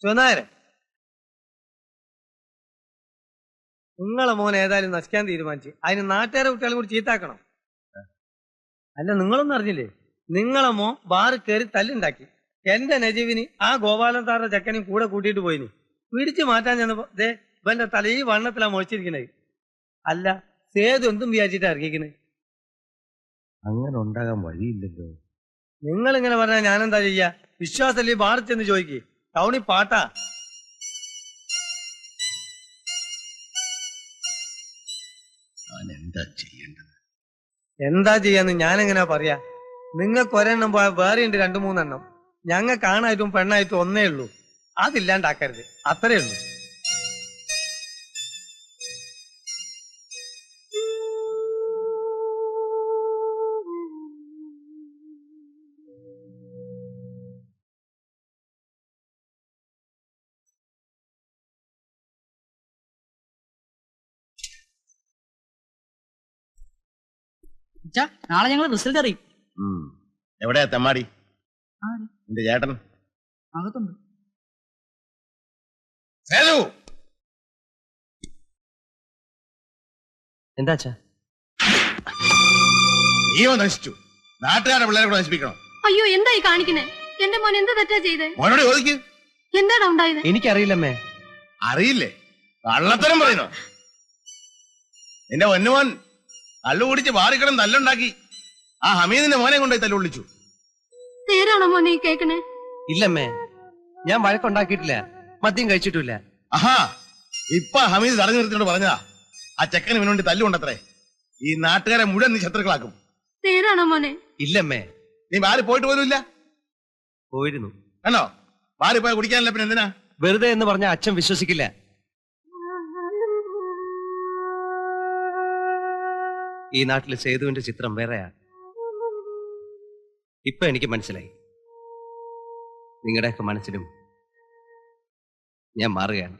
ചുവന്നാരെ, നിങ്ങളെ മോൻ ഏതായാലും നശിക്കാൻ തീരുമാനിച്ചു. അതിന് നാട്ടുകാരെ കുട്ടികളെ കൂടി ചീത്താക്കണം. അല്ല, നിങ്ങളൊന്നും അറിഞ്ഞില്ലേ? നിങ്ങളെ മോൻ ബാറ് കയറി തല്ലുണ്ടാക്കി. എന്റെ നജീവിന് ആ ഗോപാലൻ താറിന്റെ ചെക്കനും കൂടെ കൂട്ടിയിട്ട് പോയിന്. പിടിച്ചു മാറ്റാൻ ചെന്നപ്പോ ദേ ഇവന്റെ തല ഈ വണ്ണത്തിലാ മുഴിച്ചിരിക്കണത്. അല്ല, സേതു എന്തും വിചാരിച്ചിട്ടാ ഇറങ്ങിക്കണ്. അങ്ങനെ ഉണ്ടാകാൻ വഴിയില്ലല്ലോ. നിങ്ങളിങ്ങനെ പറഞ്ഞാൽ ഞാനെന്താ ചെയ്യാ? വിശ്വാസല്ലേ ബാറിൽ ചെന്ന് ചോദിക്ക്. ടൗണിൽ പാട്ടാ. എന്താ ചെയ്യാന്ന് ഞാനെങ്ങനെയാ പറയാ? നിങ്ങൾക്ക് ഒരെണ്ണം പോയാൽ വേറെയുണ്ട് 2-3 ഞങ്ങൾക്ക് ആണായിട്ടും പെണ്ണായിട്ടും ഒന്നേ ഉള്ളൂ. അതില്ലാണ്ടാക്കരുത്, അത്രേ ഉള്ളൂ. നാളെ ഞങ്ങൾ റിസൾട്ട് അറിയും. എവിടെയാ തെമ്മാടി? എന്റെ ചേട്ടൻ അകത്തുണ്ട്. എന്താച്ചാ? നീയോ നശിച്ചു, നാട്ടുകാരുടെ പിള്ളേരെ കൂടെ നശിപ്പിക്കണം. അയ്യോ, എന്തായി കാണിക്കുന്നേ? എന്റെ മോൻ എന്താ തെറ്റാ ചെയ്തേ? മോനോട് ചോദിക്ക്. എന്താടാ ഉണ്ടായത്? എനിക്കറിയില്ലമ്മേ. അറിയില്ലേ? കള്ളത്തരം പറയുന്നോ? നിന്റെ പൊന്നുമോൻ കള്ളു കുടിച്ച് ബാറിക്കിടന്ന് തല്ലുണ്ടാക്കി. ആ ഹമീദിന്റെ മോനെ കൊണ്ടുപോയി തല്ലുള്ളിച്ചു. നേരാണോ മോനെ കേക്കണേ? ഇല്ലമ്മേ, ഞാൻ വഴക്കുണ്ടാക്കിയിട്ടില്ല, മദ്യം കഴിച്ചിട്ടില്ല. ആഹാ, ഇപ്പൊ ഹമീദ് തടഞ്ഞു നിർത്തിയോണ്ട് പറഞ്ഞതാ ആ ചെക്കന് ഇവന് വേണ്ടി തല്ലുകൊണ്ടത്രേ. ഈ നാട്ടുകാരെ മുഴുവൻ നീ ശത്രുക്കളാക്കും. നേരാണോ മോനെ? ഇല്ലമ്മേ. നീ ബാറി പോയിട്ട് പോലും ഇല്ല? പോയിരുന്നു. ആണോ? ബാറി പോയി കുടിക്കാനല്ല പിന്നെ എന്തിനാ? വെറുതെ എന്ന് പറഞ്ഞ അച്ഛൻ വിശ്വസിക്കില്ല. ഈ നാട്ടില് സേതുവിന്റെ ചിത്രം വേറെയാ. ഇപ്പൊ എനിക്ക് മനസ്സിലായി. നിങ്ങളുടെയൊക്കെ മനസ്സിലും ഞാൻ മാറുകയാണ്.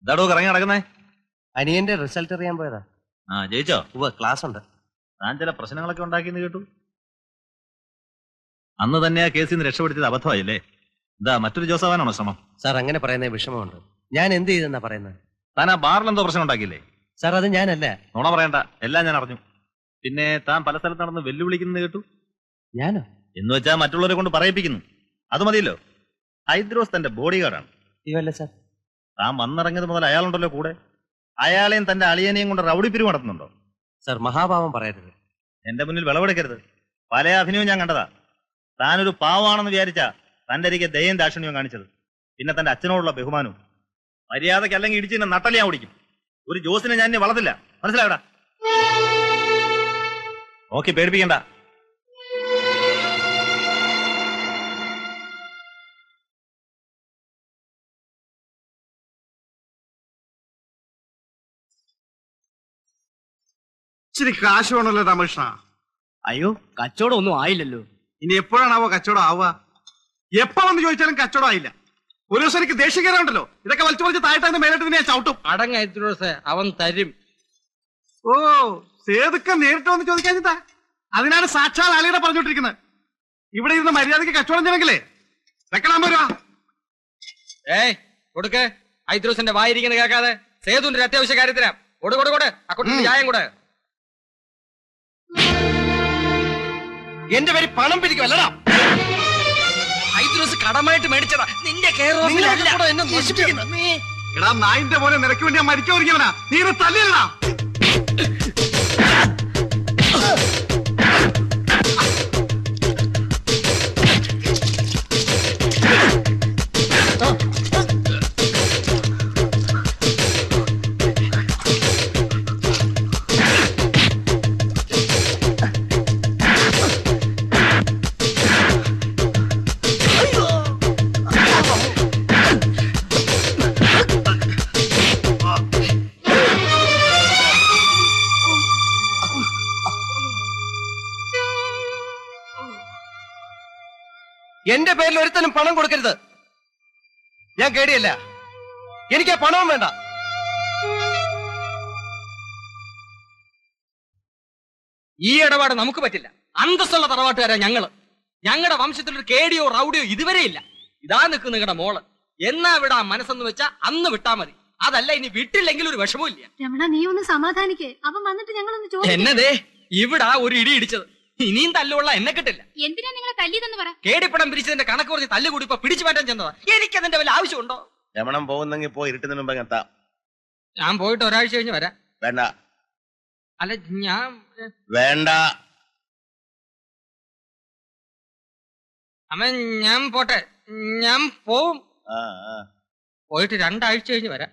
എന്താടോ കറങ്ങി നടക്കുന്നേ? അനിയന്റെ റിസൾട്ട് അറിയാൻ പോയതാ. ജയിച്ചോ? ക്ലാസ് ഉണ്ട്. ഞാൻ ചില പ്രശ്നങ്ങളൊക്കെ ഉണ്ടാക്കിയെന്ന് കേട്ടു. അന്ന് തന്നെ ആ കേസിൽ നിന്ന് രക്ഷപ്പെടുത്തിയത് അബദ്ധമായില്ലേ? എന്താ മറ്റൊരു ജോസഫാനാണോ ശ്രമം? സാർ, അങ്ങനെ പറയുന്ന വിഷമമുണ്ട്. ഞാൻ എന്ത് ചെയ്തെന്നാ പറയുന്നത്? താൻ ആ ബാറിൽ എന്തോ പ്രശ്നം ഉണ്ടാക്കിയില്ലേ? സാർ, അത് ഞാനല്ല. നുണ പറയണ്ട, എല്ലാം ഞാൻ അറിഞ്ഞു. പിന്നെ താൻ പല സ്ഥലത്ത് നടന്ന് വെല്ലുവിളിക്കുന്നത് കേട്ടു. ഞാനോ? എന്ന് വെച്ചാൽ മറ്റുള്ളവരെ കൊണ്ട് പറയിപ്പിക്കുന്നു. അത് മതിയല്ലോ. ഹൈദ്രോസ് തന്റെ ബോഡി ഗാർഡാണ്. ഇവല്ല സാർ. താൻ വന്നിറങ്ങിയത് മുതൽ അയാളുണ്ടല്ലോ കൂടെ. അയാളെയും തന്റെ അളിയനെയും കൊണ്ട് റൗഡി പിരിവ് നടത്തുന്നുണ്ടോ? സാർ, മഹാഭാവം പറയരുത്. എന്റെ മുന്നിൽ വിളവെടുക്കരുത്. പല അഭിനയവും ഞാൻ കണ്ടതാ. താനൊരു പാവമാണെന്ന് വിചാരിച്ചാ തന്റെ അരികെ ദയയും ദാക്ഷിണ്യവും കാണിച്ചത്. പിന്നെ തന്റെ അച്ഛനോടുള്ള ബഹുമാനവും. മര്യാദയ്ക്ക് അല്ലെങ്കിൽ ഇടിച്ച് നട്ടല് ഞാൻ ഓടിക്കും. ഒരു ജോസിനെ ഞാൻ ഇനി വളർത്തില്ല, മനസ്സിലായടാ? ഓക്കെ, പേടിപ്പിക്കണ്ട. ഇച്ചിരി കാശ് വേണമല്ലോ രാമകൃഷ്ണ. അയ്യോ, കച്ചവടം ഒന്നും ആയില്ലല്ലോ. ഇനി എപ്പോഴാണാവോ കച്ചവടം ആവുക? എപ്പോ വന്ന് ചോദിച്ചാലും കച്ചവടം ആയില്ല. ഒരു ദിവസം എനിക്ക് ദേഷ്യം കയറുണ്ടല്ലോ. ഇതൊക്കെ വലിച്ചു വലിച്ച് താഴെ മേലിട്ട് ഞാൻ ചവിട്ടും. അടങ്ങ, അവൻ തരും. ഓ, സേതുക്ക നേരിട്ട് വന്ന് ചോദിക്കാഞ്ഞിട്ടാ? അതിനാണ് സാക്ഷാൽ ആളിയുടെ പറഞ്ഞോണ്ടിരിക്കുന്നത്. ഇവിടെ ഇരുന്ന് മര്യാദയ്ക്ക് കച്ചവടം ചെയ്യണമെങ്കിലേ വെക്കണം വരുവാ. കൊടുക്ക്. ഹൈദ്രോസിന്റെ വായിരിക്കുന്നത് കേൾക്കാതെ സേതുവിന്റെ അത്യാവശ്യ കാര്യത്തിനാ. കൊടു അക്കൗണ്ടിൽ ചായം കൂടെ. എന്റെ പേര് പണം പിരിക്കുമല്ലടാ. ഹൈദ്രോസ് കടമായിട്ട് മേടിച്ചതാ. നിന്റെ എടാ നായിന്റെ പോലെ നിനക്ക് വേണ്ടി ഞാൻ മരിക്കാൻ ഒരുങ്ങിയവനാ. നീ തല്ലിയല്ലടാ. എന്റെ പേരിൽ ഒരുത്തനും പണം കൊടുക്കരുത്. ഞാൻ കേടിയല്ല, എനിക്ക് ആ പണവും വേണ്ട. ഈ ഇടപാട് നമുക്ക് പറ്റില്ല. അന്തസ്സുള്ള തറവാട്ടുകാരാ ഞങ്ങള്. ഞങ്ങളുടെ വംശത്തിലൊരു കേടിയോ റൗഡിയോ ഇതുവരെ ഇല്ല. ഇതാ നിൽക്കും നിങ്ങളുടെ മോള്. എന്നാ വിടാ മനസ്സെന്ന് വെച്ചാ അന്ന് വിട്ടാ മതി. അതല്ല ഇനി വിട്ടില്ലെങ്കിൽ ഒരു വിഷമവും ഇല്ല. രമണ, നീ ഒന്ന് സമാധാനിക്കേ. അവൻ വന്നിട്ട് ഞങ്ങളൊന്ന് ചോദിച്ചു. എന്നതേ ഇവിടാ ഒരു ഇടി ഇടിച്ചത്. ഇനിയും തല്ലുള്ള എന്നെ കിട്ടില്ല. എന്തിനാ നിങ്ങളെ തല്ലിയതെന്ന് പറ. കേടിപ്പടം പിരിച്ചതിന്റെ കണക്ക് കുറച്ച് തല്ല് കൂടി ഇപ്പൊ പിടിച്ചു മാറ്റാൻ ചെന്നതാ. എനിക്കതിന്റെ വല്ല ആവശ്യമുണ്ടോ? രമണം പോകുന്നെങ്കിൽ പോയി ഇരുട്ടുന്നതിന് മുമ്പ് എത്താം. ഞാൻ പോയിട്ട് ഒരാഴ്ച കഴിഞ്ഞ് വരാം. വേണ്ട അല്ല ഞാൻ വേണ്ട. അമ്മ ഞാൻ പോട്ടെ. ഞാൻ പോവും. ആ പോയിട്ട് 2 ആഴ്ച കഴിഞ്ഞ് വരാം.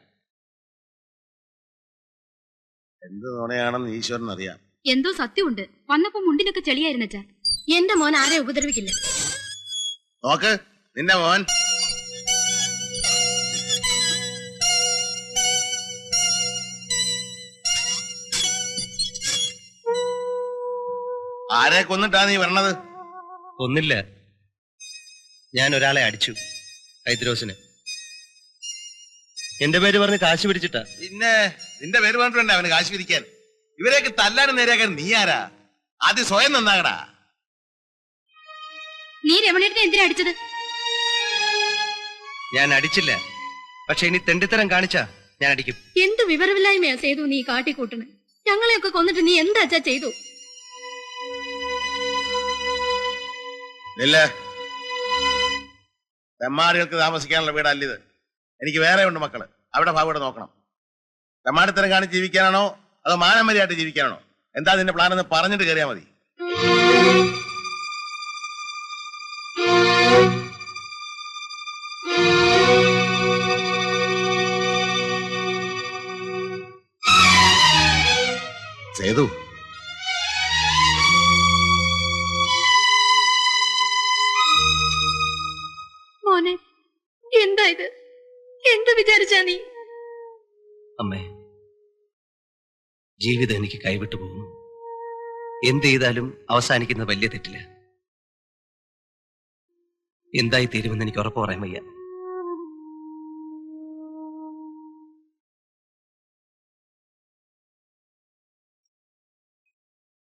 എന്ത് നുണയാണെന്ന് ഈശ്വരൻ അറിയാം. എന്തോ സത്യമുണ്ട്. വന്നപ്പോ മുണ്ടിനൊക്കെ ചെളിയായിരുന്നച്ചാ. എന്റെ മോൻ ആരെ ഉപദ്രവിക്കില്ല. നോക്ക് നിന്റെ മോൻ. ആരെ കൊന്നിട്ടാ നീ വരണത്? ഒന്നില്ല, ഞാൻ ഒരാളെ അടിച്ചു, ഹൈദ്രോസിന്. എന്റെ പേര് പറഞ്ഞ് കാശ് പിടിച്ചിട്ടാ. പിന്നെ നിന്റെ പേര് പറഞ്ഞിട്ടുണ്ട് അവന് കാശ് പിരിക്കാൻ. ഇവരെയൊക്കെ തല്ലാനും നേരെയാക്കാൻ നീ ആരാ? ആദ്യം സ്വയം നന്നാകടാ. നീ രമണേട്ടനെ എന്തിനാ അടിച്ചത്? ഞാൻ അടിച്ചില്ല, പക്ഷെ ഇനി തെണ്ടിത്തരം കാണിച്ചാ ഞാൻ അടിക്കും. എന്ത് വിവരമില്ലായ്മയാ സേതു നീ കാട്ടിക്കൂട്ടണ്. ഞങ്ങളെയൊക്കെ കൊന്നിട്ട് നീ എന്താച്ചാ ചെയ്തു? ഇല്ല, തെമ്മാടികൾക്ക് താമസിക്കാനുള്ള വീടല്ലിത്. എനിക്ക് വേറെ ഉണ്ട് മക്കള്. അവിടെ ഭാഗം നോക്കണം. തെമ്മാടിത്തരം കാണിച്ച് ജീവിക്കാനാണോ അതോ മാനമര്യാദയായിട്ട് ജീവിക്കാനാണോ? എന്താ നിന്റെ പ്ലാൻ എന്ന് പറഞ്ഞിട്ട് കയറിയാ മതി. സേതു, മോനെ, എന്താ ഇത്? എന്ത് വിചാരിച്ചാ നീ? അമ്മേ, ജീവിതം എനിക്ക് കൈവിട്ടു പോകുന്നു. എന്ത് ചെയ്താലും അവസാനിക്കുന്ന വലിയ തെറ്റില്ല. എന്തായി തീരുമെന്ന് എനിക്ക് ഉറപ്പ് പറയാൻ വയ്യ.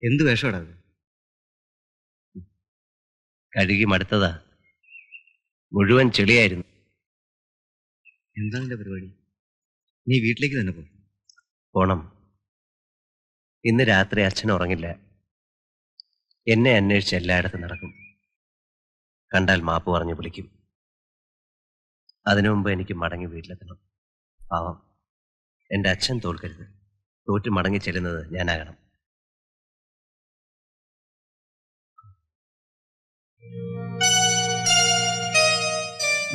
എന്ത് വേഷമാടാ? കഴുകി മടുത്തതാ, മുഴുവൻ ചെളിയായിരുന്നു. എന്താ നിന്റെ പരിപാടി? നീ വീട്ടിലേക്ക് തന്നെ പോണം. ഇന്ന് രാത്രി അച്ഛൻ ഉറങ്ങില്ല. എന്നെ അന്വേഷിച്ച് എല്ലായിടത്തും നടക്കും. കണ്ടാൽ മാപ്പ് പറഞ്ഞു വിളിക്കും. അതിനു മുമ്പ് എനിക്ക് മടങ്ങി വീട്ടിലെത്തണം. പാവം എന്റെ അച്ഛൻ തോൽക്കരുത്. തോറ്റ് മടങ്ങി ചെല്ലുന്നത് ഞാനാകണം.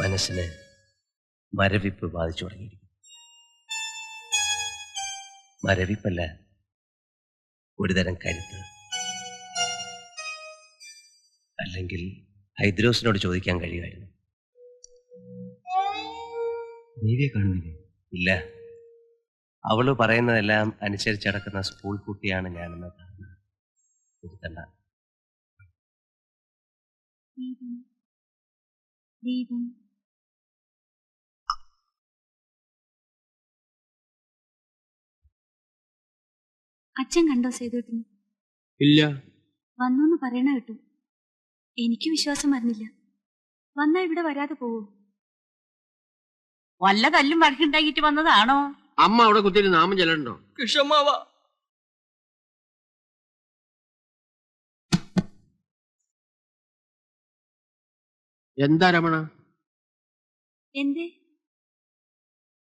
മനസ്സിന് മരവിപ്പ് ബാധിച്ചു തുടങ്ങിയിരിക്കും. മരവിപ്പല്ല, ഒരുതരം കരുത്ത്. അല്ലെങ്കിൽ ഹൈദ്രോസിനോട് ചോദിക്കാൻ കഴിയുമായിരുന്നു. ദേവിയെ കാണുന്നില്ലേ? ഇല്ല, അവള് പറയുന്നതെല്ലാം അനുസരിച്ചടക്കുന്ന സ്കൂൾ കുട്ടിയാണ് ഞാനെന്ന ധാരണ ഇരുത്തണ്ട. അച്ഛൻ കണ്ടോ സേതുട്ടിന്? ഇല്ല. വന്നു പറയണ കേട്ടു. എനിക്ക് വിശ്വാസം വരുന്നില്ല. വന്നാ ഇവിടെ വരാതെ പോവോ? വല്ല തല്ലും വഴക്കുണ്ടാക്കിട്ട് വന്നതാണോ? അമ്മ അവിടെ കുത്തിരി നാമം ചെല്ലണ്ടോ? കിഷമാവാ. എന്താ രമണ? എന്തേ?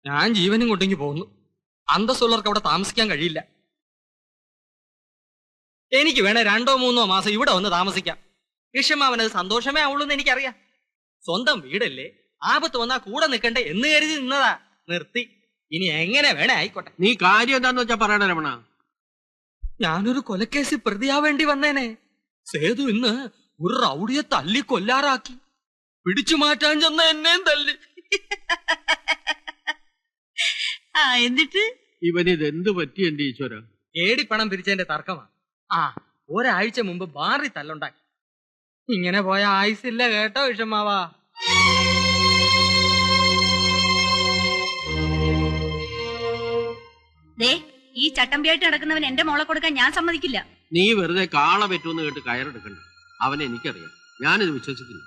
ഞാൻ ജീവനും കൊണ്ടെങ്കി പോകുന്നു. അന്തസ്സുള്ളവർക്ക് അവിടെ താമസിക്കാൻ കഴിയില്ല. എനിക്ക് വേണേ 2-3 മാസം ഇവിടെ വന്ന് താമസിക്കാം. കിഷമാവനത് സന്തോഷമേ ആവുള്ളൂ എന്ന് എനിക്കറിയാം. സ്വന്തം വീടല്ലേ, ആപത്ത് വന്നാ കൂടെ നിൽക്കണ്ടേ എന്ന് കരുതി നിന്നതാ. നിർത്തി. ഇനി എങ്ങനെ വേണേ ആയിക്കോട്ടെ. നീ കാര്യം എന്താന്ന് വെച്ചാ പറയണ രമണ. ഞാനൊരു കൊലക്കേസിൽ പ്രതിയാവേണ്ടി വന്നേനെ. സേതു ഇന്ന് ഒരു റൗഡിയെ തല്ലി കൊല്ലാറാക്കി. പിടിച്ചു മാറ്റാൻ ചെന്ന എന്നെയും തല്ലി. എന്നിട്ട് ഇവനിത് എന്ത് പറ്റി എന്റെ ഈശ്വര? ഏടിപ്പണം പിരിച്ചതിന്റെ തർക്കമാണ്. ഒരാഴ്ച മുമ്പ് ബാറി തല്ലുണ്ടാക്കി. ഇങ്ങനെ പോയ ആയുസില്ല കേട്ടോ വിഷമാവാ. ദേ ഈ ചട്ടമ്പിയായിട്ട് നടക്കുന്നവൻ എന്റെ മോളെ കൊടുക്കാൻ ഞാൻ സമ്മതിക്കില്ല. നീ വെറുതെ കാള പറ്റുമെന്ന് കേട്ട് കയറെടുക്കണ്ട. അവനെ എനിക്കറിയാം. ഞാനിത് വിശ്വസിക്കില്ല.